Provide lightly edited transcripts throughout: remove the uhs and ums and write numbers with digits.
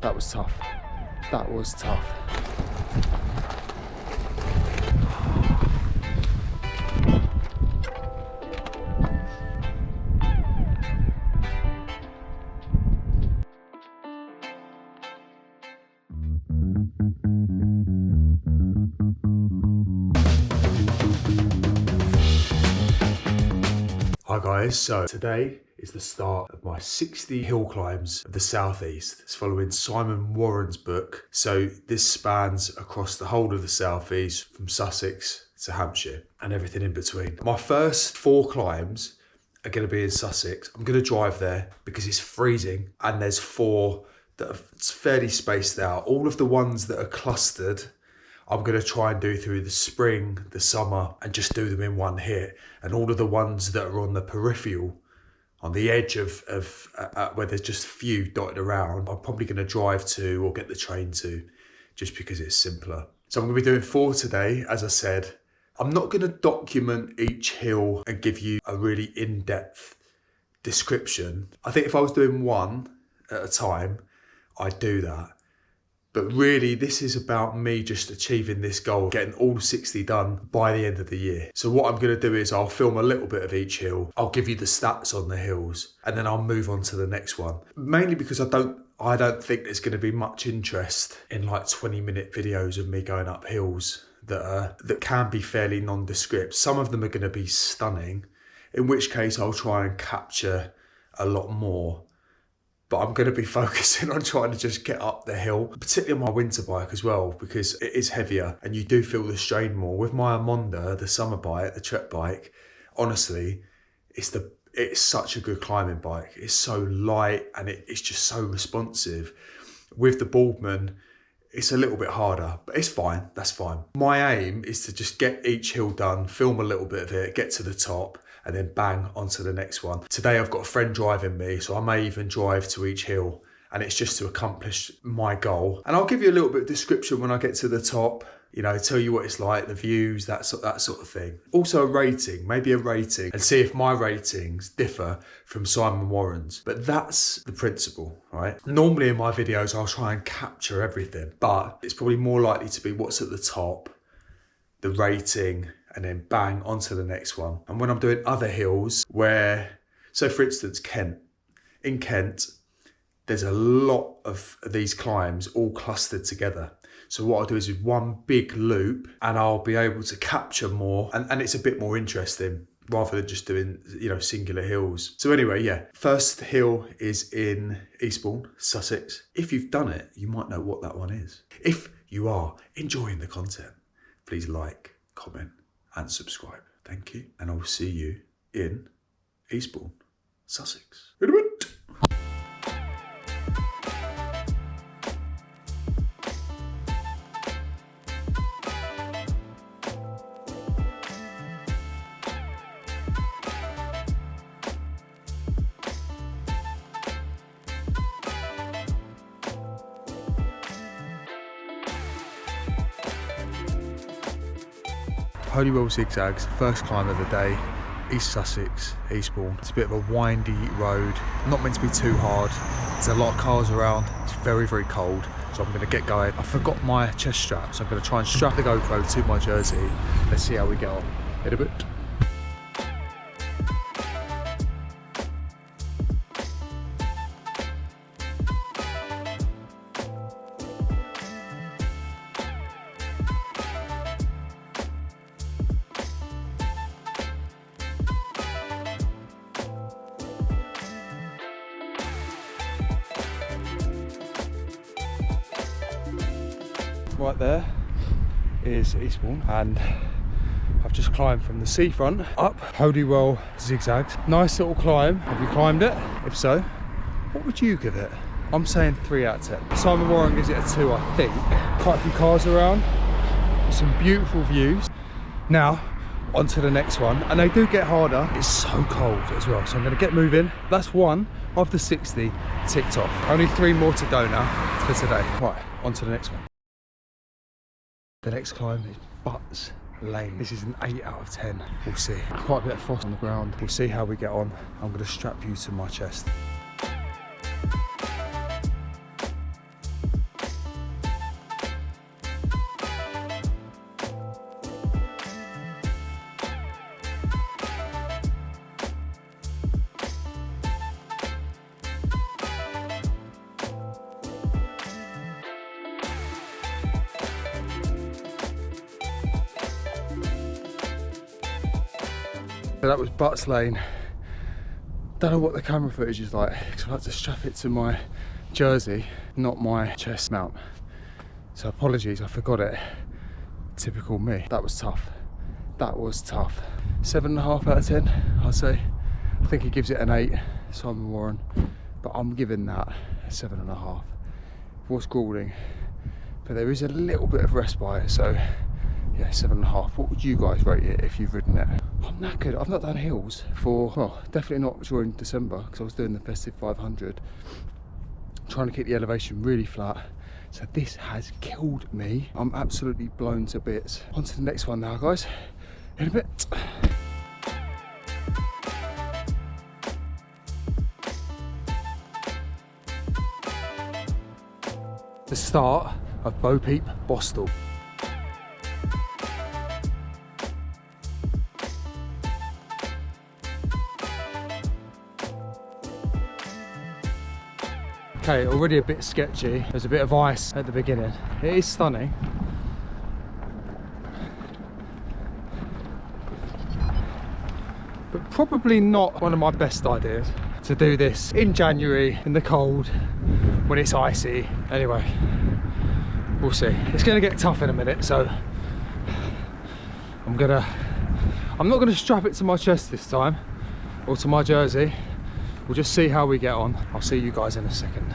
That was tough. That was tough. Hi guys, so today is the start of my 60 hill climbs of the southeast. It's following Simon Warren's book. So this spans across the whole of the southeast from Sussex to Hampshire and everything in between. My first 4 climbs are going to be in Sussex. I'm going to drive there because it's freezing and there's 4 that are fairly spaced out. All of the ones that are clustered I'm going to try and do through the spring, the summer, and just do them in one hit. And all of the ones that are on the peripheral, on the edge of where there's just a few dotted around, I'm probably going to drive to or get the train to, just because it's simpler. So I'm going to be doing 4 today, as I said. I'm not going to document each hill and give you a really in-depth description. I think if I was doing 1 at a time, I'd do that. But really, this is about me just achieving this goal, getting all 60 done by the end of the year. So what I'm going to do is I'll film a little bit of each hill. I'll give you the stats on the hills, and then I'll move on to the next one. Mainly because I don't think there's going to be much interest in like 20-minute videos of me going up hills that can be fairly nondescript. Some of them are going to be stunning, in which case I'll try and capture a lot more. But I'm going to be focusing on trying to just get up the hill, particularly on my winter bike as well, because it is heavier and you do feel the strain more. With my Amonda, the summer bike, the trek bike, honestly, it's such a good climbing bike. It's so light and it's just so responsive. With the Boardman, it's a little bit harder, but it's fine. That's fine. My aim is to just get each hill done, film a little bit of it, get to the top, and then bang onto the next one. Today I've got a friend driving me, so I may even drive to each hill, and it's just to accomplish my goal. And I'll give you a little bit of description when I get to the top, you know, tell you what it's like, the views, that sort of thing. Also a rating, maybe a rating, and see if my ratings differ from Simon Warren's. But that's the principle, right? Normally in my videos, I'll try and capture everything, but it's probably more likely to be what's at the top, the rating, and then bang onto the next one. And when I'm doing other hills where, so for instance, Kent. In Kent, there's a lot of these climbs all clustered together. So what I'll do is with one big loop and I'll be able to capture more and it's a bit more interesting rather than just doing, you know, singular hills. So anyway, yeah, first hill is in Eastbourne, Sussex. If you've done it, you might know what that one is. If you are enjoying the content, please like, comment, and subscribe. Thank you. And I will see you in Eastbourne, Sussex. In a bit. Holywell Zigzags, first climb of the day, East Sussex, Eastbourne. It's a bit of a windy road, not meant to be too hard. There's a lot of cars around, it's very, very cold, so I'm going to get going. I forgot my chest strap, so I'm going to try and strap the GoPro to my jersey. Let's see how we get on. In a bit. Right there is Eastbourne, and I've just climbed from the seafront up Holywell Zigzags. Nice little climb. Have you climbed it? If so, what would you give it? I'm saying 3 out of 10. Simon Warren gives it a 2, I think. Quite a few cars around, some beautiful views. Now onto the next one, and they do get harder. It's so cold as well, so I'm going to get moving. That's 1 of the 60 ticked off. Only 3 more to go now for today. Right, on to the next one. The next climb is Butts Lane. This is an 8 out of 10. We'll see. Quite a bit of frost on the ground. We'll see how we get on. I'm going to strap you to my chest. So that was Butts Lane. Don't know what the camera footage is like, because I like to strap it to my jersey, not my chest mount. So apologies, I forgot it. Typical me. That was tough. That was tough. 7.5 out of 10, I'd say. I think he gives it an 8, Simon Warren, but I'm giving that a 7.5. It was grueling, but there is a little bit of respite, so yeah, 7.5. What would you guys rate it if you've ridden it? I'm knackered. I've not done hills for, well, definitely not during December, because I was doing the festive 500, trying to keep the elevation really flat. So this has killed me. I'm absolutely blown to bits. On to the next one now, guys, in a bit. The start of Bo Peep Bostel. Okay, already a bit sketchy. There's a bit of ice at the beginning. It is stunning. But probably not one of my best ideas to do this in January, in the cold, when it's icy. Anyway, we'll see. It's gonna get tough in a minute, so I'm not gonna strap it to my chest this time, or to my jersey. We'll just see how we get on. I'll see you guys in a second.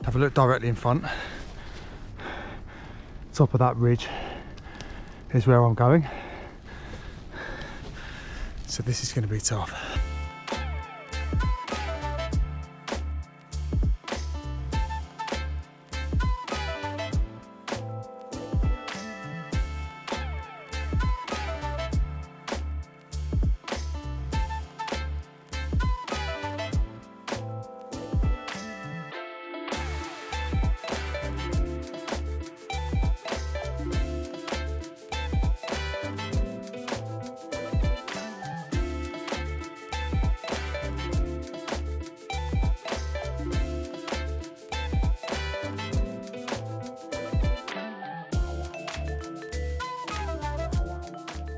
Have a look directly in front. Top of that ridge is where I'm going. So this is going to be tough.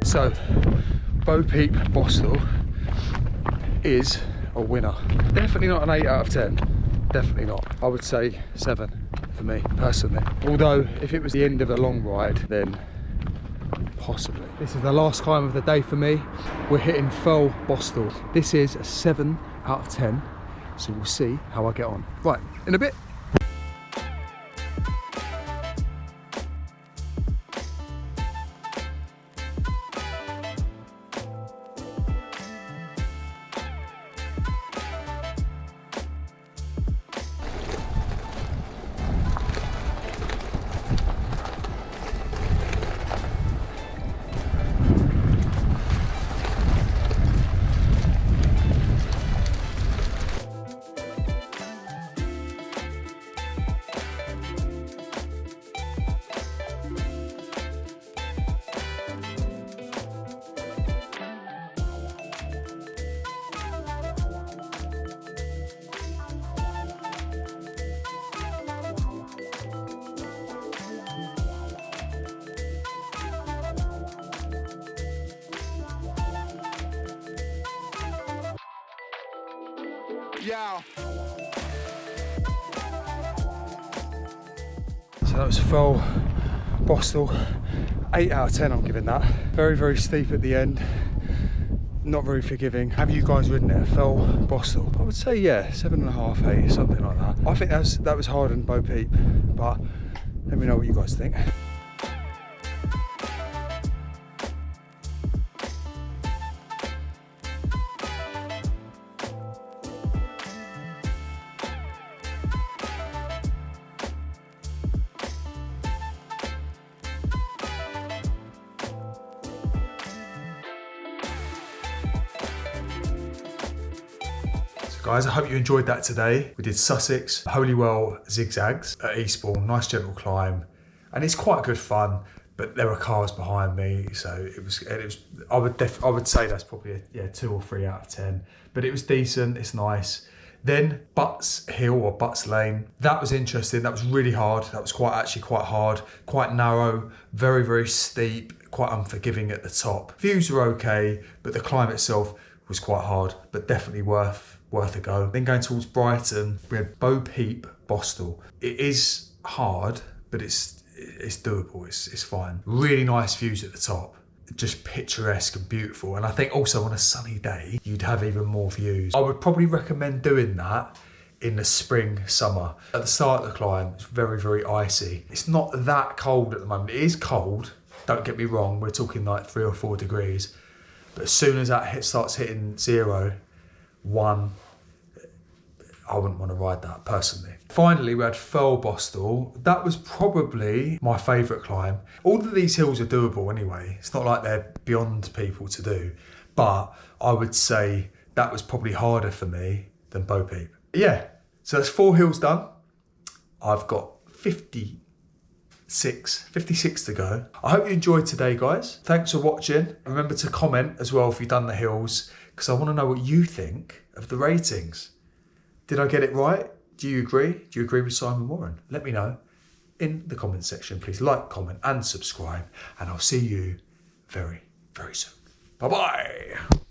So, Bo Peep Bostel is a winner. Definitely not an 8 out of 10. Definitely not. I would say 7 for me, personally. Although, if it was the end of a long ride, then possibly. This is the last climb of the day for me. We're hitting Fell Bostel. This is a 7 out of 10. So we'll see how I get on. Right, in a bit. Yeah. So that was Fell Bostel. 8 out of 10 I'm giving that. Very, very steep at the end. Not very forgiving. Have you guys ridden it? Fell Bostel? I would say yeah, 7.5, 8, something like that. I think that was harder than Bo Peep, but let me know what you guys think. Guys, I hope you enjoyed that today. We did Sussex, Holywell zigzags at Eastbourne, nice gentle climb, and it's quite good fun. But there were cars behind me, so it was. I would say that's probably a 2 or 3 out of 10. But it was decent. It's nice. Then Butts Hill or Butts Lane. That was interesting. That was really hard. That was actually quite hard, quite narrow, very, very steep, quite unforgiving at the top. Views were okay, but the climb itself was quite hard, but definitely worth a go. Then going towards Brighton, we had Bo Peep, Bostel. It is hard, but it's doable, it's fine. Really nice views at the top, just picturesque and beautiful. And I think also on a sunny day, you'd have even more views. I would probably recommend doing that in the spring, summer. At the start of the climb, it's very, very icy. It's not that cold at the moment. It is cold, don't get me wrong, we're talking like 3 or 4 degrees. But as soon as that starts hitting 0, 1, I wouldn't want to ride that personally. Finally, we had Firle Bostel. That was probably my favourite climb. All of these hills are doable anyway. It's not like they're beyond people to do. But I would say that was probably harder for me than Bo Peep. Yeah, so that's 4 hills done. I've got 56 to go. I hope you enjoyed today, guys. Thanks for watching. Remember to comment as well if you've done the hills, because I want to know what you think of the ratings. Did I get it right? Do you agree? Do you agree with Simon Warren? Let me know in the comment section. Please like, comment and subscribe. And I'll see you very, very soon. Bye-bye.